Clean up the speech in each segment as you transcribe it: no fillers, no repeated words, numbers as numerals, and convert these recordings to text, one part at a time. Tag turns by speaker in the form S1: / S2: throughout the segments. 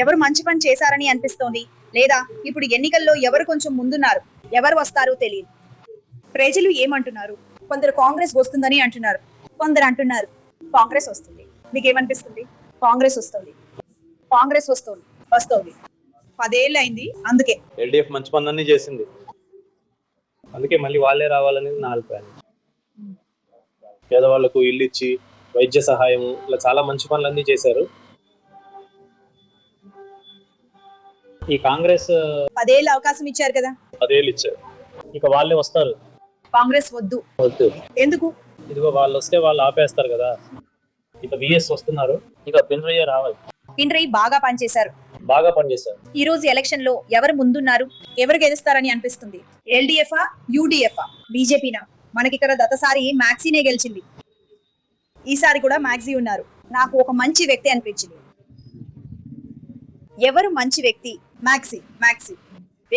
S1: ఎవరు మంచి పని చేశారని అనిపిస్తోంది, లేదా ఇప్పుడు ఎన్నికల్లో ఎవరు కొంచెం ముందున్నారు, ఎవరు వస్తారో తెలియదు. ప్రజలు ఏమంటున్నారు? కొందరు కాంగ్రెస్ వస్తుందని అంటున్నారు, కొందరు అంటున్నారు కాంగ్రెస్ వస్తుంది. మీకేమనిపిస్తుంది? కాంగ్రెస్ వస్తుంది, కాంగ్రెస్ వస్తుంది, వస్తుంది. 10 ఏళ్ళు అయింది, అందుకే
S2: ఎల్డీఎఫ్ మంచి పనులన్నీ చేసింది, అందుకే మళ్ళీ వాళ్ళే రావాలనేది నా అభిప్రాయం. పేదవాళ్లకు ఇల్లు ఇచ్చి వైద్య సహాయం ఇలా చాలా మంచి పనులన్నీ చేశారు. ఈ కాంగ్రెస్
S1: 10 ఏళ్ళు అవకాశం ఇచ్చారు కదా,
S2: 10 ఏళ్ళు ఇచ్చారు, ఇక వాళ్ళే వస్తారు.
S1: కాంగ్రెస్ వద్దు.
S2: వద్దు
S1: ఎందుకు?
S2: ఇదిగో వాళ్ళు వస్తే వాళ్ళు ఆపేస్తారు కదా. ఇక విఎస్ వస్తున్నారు, ఇక పినరయ్య రావాలి.
S1: పినరయ్య బాగా పనిచేశారు,
S2: బాగా పనిచేశారు.
S1: ఈ రోజు ఎలక్షన్ లో ఎవరు ముందున్నారు, ఎవరు గెలుస్తారని అనిపిస్తుంది? ఎల్డీఎఫ్ యూడీఎఫ్ బీజేపీనా? మనకిక్కడ గతసారి మ్యాక్సీనే గెలిచింది, ఈసారి కూడా మ్యాక్సీ ఉన్నారు. నాకు ఒక మంచి వ్యక్తి అనిపించింది. ఎవరు మంచి వ్యక్తి? మ్యాక్సీ. మ్యాక్సీ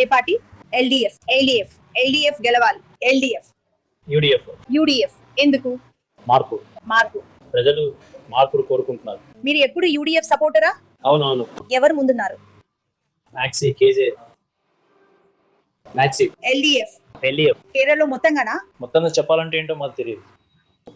S1: ఏ పార్టీ? ఎల్డీఎఫ్. ఎల్డీఎఫ్. ఎల్డీఎఫ్ గెలవాలి. ఎల్డీఎఫ్.
S2: యూడీఎఫ్.
S1: యూడీఎఫ్ ఎందుకు?
S2: మార్పు.
S1: మార్పు.
S2: ప్రజలు మార్పులు కోరుకుంటున్నారు.
S1: మీరు ఎప్పుడు యూడీఎఫ్ సపోర్టరా?
S2: అవునవును.
S1: ఎవరు ముందున్నారు?
S2: మ్యాక్సీ, కేజే. మ్యాక్సీ.
S1: ఎల్డీఎఫ్.
S2: ఎల్డీఎఫ్.
S1: కేరళలో మొత్తంగానా?
S2: మొత్తంగా చెప్పాలంటే ఏంటో మాకు తెలియదు.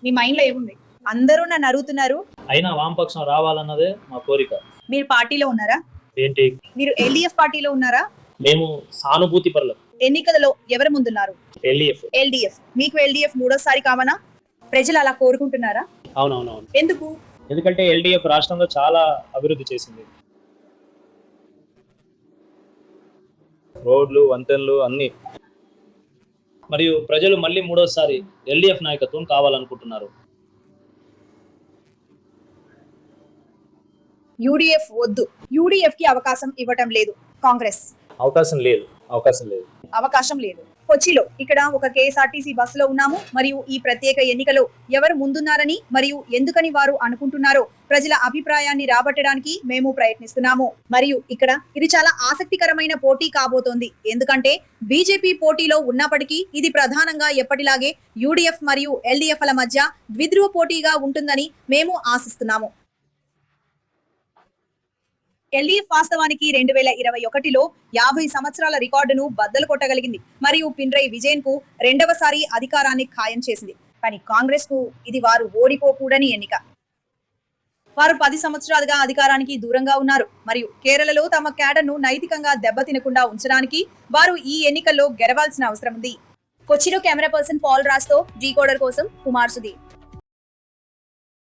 S1: మీ మైండ్ లో ఏముంది? అందరూ నన్ను అడుగుతున్నారు.
S2: అయినా వామపక్షం రావాలన్నదే మా కోరిక.
S1: మీరు పార్టీలో ఉన్నారా?
S2: ఏంటి?
S1: మీరు ఎల్డీఎఫ్ పార్టీలో ఉన్నారా?
S2: మేము సానుభూతి పరులం.
S1: ఎన్నికలలో ఎవరు ముందున్నారు?
S2: ఎల్డీఎఫ్.
S1: ఎల్డీఎఫ్. మీకు ఎల్డీఎఫ్ మూడోసారి కామనా? ప్రజలు అలా కోరుకుంటున్నారా?
S2: అవునవునవును.
S1: ఎందుకు?
S2: ఎందుకంటే ఎల్డీఎఫ్ రాష్ట్రంలో చాలా అభివృద్ధి చేసింది. రోడ్లు, వంతెనలు అన్ని. మరియు ప్రజలు మళ్ళీ మూడోసారి ఎల్డీఎఫ్ నాయకత్వం కావాలనుకుంటున్నారు.
S1: యూడీఎఫ్ వద్దు. యూడీఎఫ్ కి అవకాశం ఇవ్వటం లేదు కాంగ్రెస్.
S2: అవకాశం లేదు.
S1: అవకాశం లేదు. కొచ్చిలో ఇక్కడ ఒక కేఎస్ఆర్టీసీ బస్సులో ఉన్నాము, మరియు ఈ ప్రత్యేక ఎన్నికలో ఎవరు ముందున్నారని మరియు ఎందుకని వారు అనుకుంటున్నారో ప్రజల అభిప్రాయాన్ని రాబట్టడానికి మేము ప్రయత్నిస్తున్నాము. మరియు ఇక్కడ ఇది చాలా ఆసక్తికరమైన పోటీ కాబోతోంది, ఎందుకంటే బీజేపీ పోటీలో ఉన్నప్పటికీ ఇది ప్రధానంగా ఎప్పటిలాగే యూడీఎఫ్ మరియు ఎల్డీఎఫ్ల మధ్య ద్విధ్రువ పోటీగా ఉంటుందని మేము ఆశిస్తున్నాము. ఎల్డీఎఫ్ వాస్తవానికి 2021లో 50 సంవత్సరాల రికార్డును బద్దలు కొట్టగలిగింది మరియు పినరయ్ విజయన్ కు రెండవసారి అధికారాన్ని ఖాయం చేసింది. కానీ కాంగ్రెస్ కు ఇది వారు ఓడిపోకూడని ఎన్నిక. వారు 10 సంవత్సరాలుగా అధికారానికి దూరంగా ఉన్నారు మరియు కేరళలో తమ క్యాడర్ను నైతికంగా దెబ్బతినకుండా ఉంచడానికి వారు ఈ ఎన్నికల్లో గెలవాల్సిన అవసరం ఉంది. కొచ్చిలో కెమెరా పర్సన్ పాల్ రాజ్ తో డీకోడర్ కోసం కుమార్ సుధీర్.